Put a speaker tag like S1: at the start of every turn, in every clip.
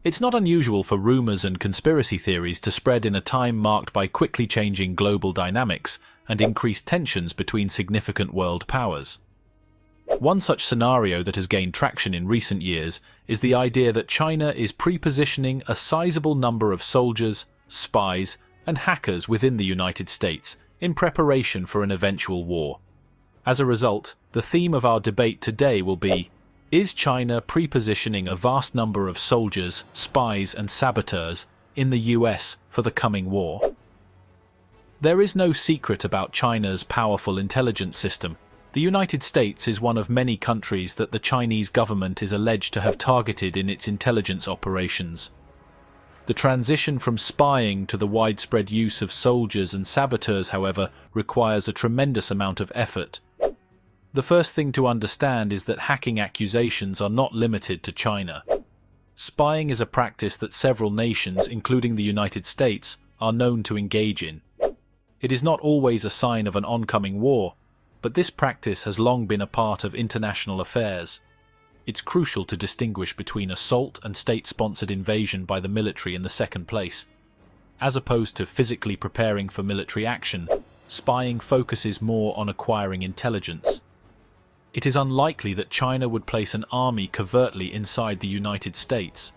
S1: It's not unusual for rumors and conspiracy theories to spread in a time marked by quickly changing global dynamics and increased tensions between significant world powers. One such scenario that has gained traction in recent years is the idea that China is pre-positioning a sizable number of soldiers, spies, and hackers within the United States in preparation for an eventual war. As a result, the theme of our debate today will be: is China pre-positioning a vast number of soldiers, spies, and saboteurs in the US for the coming war? There is no secret about China's powerful intelligence system. The United States is one of many countries that the Chinese government is alleged to have targeted in its intelligence operations. The transition from spying to the widespread use of soldiers and saboteurs, however, requires a tremendous amount of effort. The first thing to understand is that hacking accusations are not limited to China. Spying is a practice that several nations, including the United States, are known to engage in. It is not always a sign of an oncoming war, but this practice has long been a part of international affairs. It's crucial to distinguish between assault and state-sponsored invasion by the military in the second place. As opposed to physically preparing for military action, spying focuses more on acquiring intelligence. It is unlikely that China would place an army covertly inside the United States.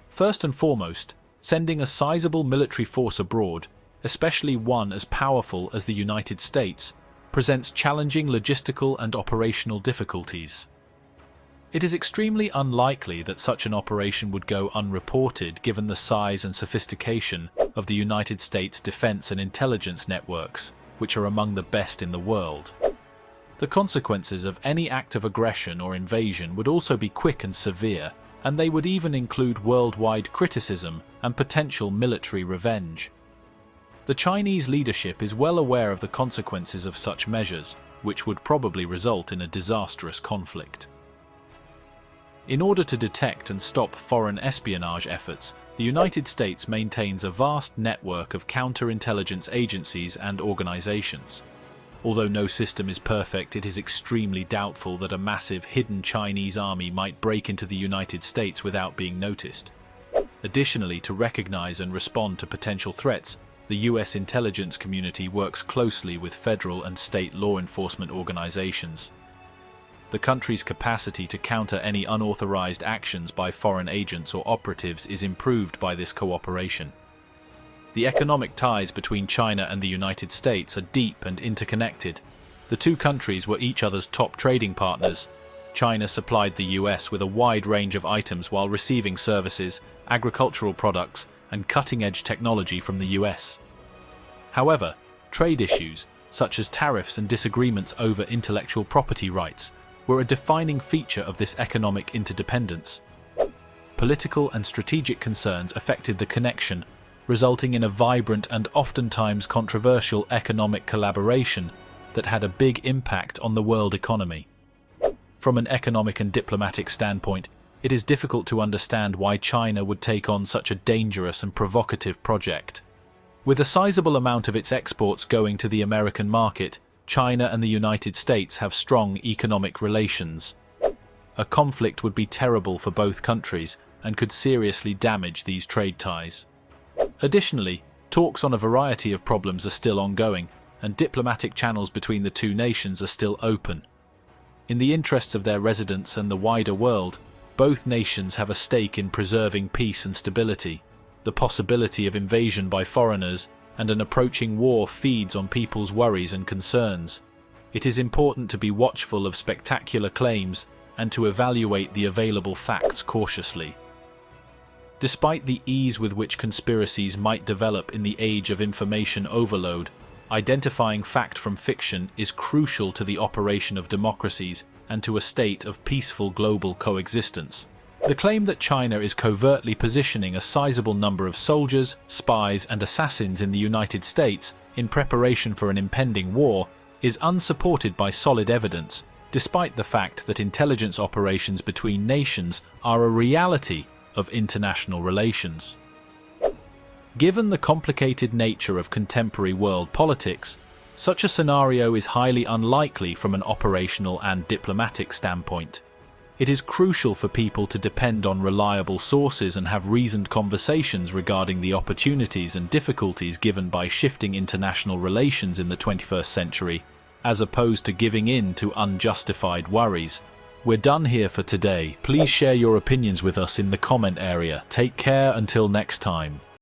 S1: First and foremost, sending a sizable military force abroad, especially one as powerful as the United States, presents challenging logistical and operational difficulties. It is extremely unlikely that such an operation would go unreported given the size and sophistication of the United States defense and intelligence networks, which are among the best in the world. The consequences of any act of aggression or invasion would also be quick and severe, and they would even include worldwide criticism and potential military revenge. The Chinese leadership is well aware of the consequences of such measures, which would probably result in a disastrous conflict. In order to detect and stop foreign espionage efforts, the United States maintains a vast network of counterintelligence agencies and organizations. Although no system is perfect, it is extremely doubtful that a massive hidden Chinese army might break into the United States without being noticed. Additionally, to recognize and respond to potential threats, the U.S. intelligence community works closely with federal and state law enforcement organizations. The country's capacity to counter any unauthorized actions by foreign agents or operatives is improved by this cooperation. The economic ties between China and the United States are deep and interconnected. The two countries were each other's top trading partners. China supplied the US with a wide range of items while receiving services, agricultural products, and cutting-edge technology from the US. However, trade issues, such as tariffs and disagreements over intellectual property rights, were a defining feature of this economic interdependence. Political and strategic concerns affected the connection, resulting in a vibrant and oftentimes controversial economic collaboration that had a big impact on the world economy. From an economic and diplomatic standpoint, it is difficult to understand why China would take on such a dangerous and provocative project. With a sizable amount of its exports going to the American market, China and the United States have strong economic relations. A conflict would be terrible for both countries and could seriously damage these trade ties. Additionally, talks on a variety of problems are still ongoing, and diplomatic channels between the two nations are still open. In the interests of their residents and the wider world, both nations have a stake in preserving peace and stability. The possibility of invasion by foreigners and an approaching war feeds on people's worries and concerns. It is important to be watchful of spectacular claims and to evaluate the available facts cautiously. Despite the ease with which conspiracies might develop in the age of information overload, identifying fact from fiction is crucial to the operation of democracies and to a state of peaceful global coexistence. The claim that China is covertly positioning a sizable number of soldiers, spies, and assassins in the United States in preparation for an impending war is unsupported by solid evidence, despite the fact that intelligence operations between nations are a reality of international relations. Given the complicated nature of contemporary world politics, such a scenario is highly unlikely from an operational and diplomatic standpoint. It is crucial for people to depend on reliable sources and have reasoned conversations regarding the opportunities and difficulties given by shifting international relations in the 21st century, as opposed to giving in to unjustified worries. We're done here for today. Please share your opinions with us in the comment area. Take care until next time.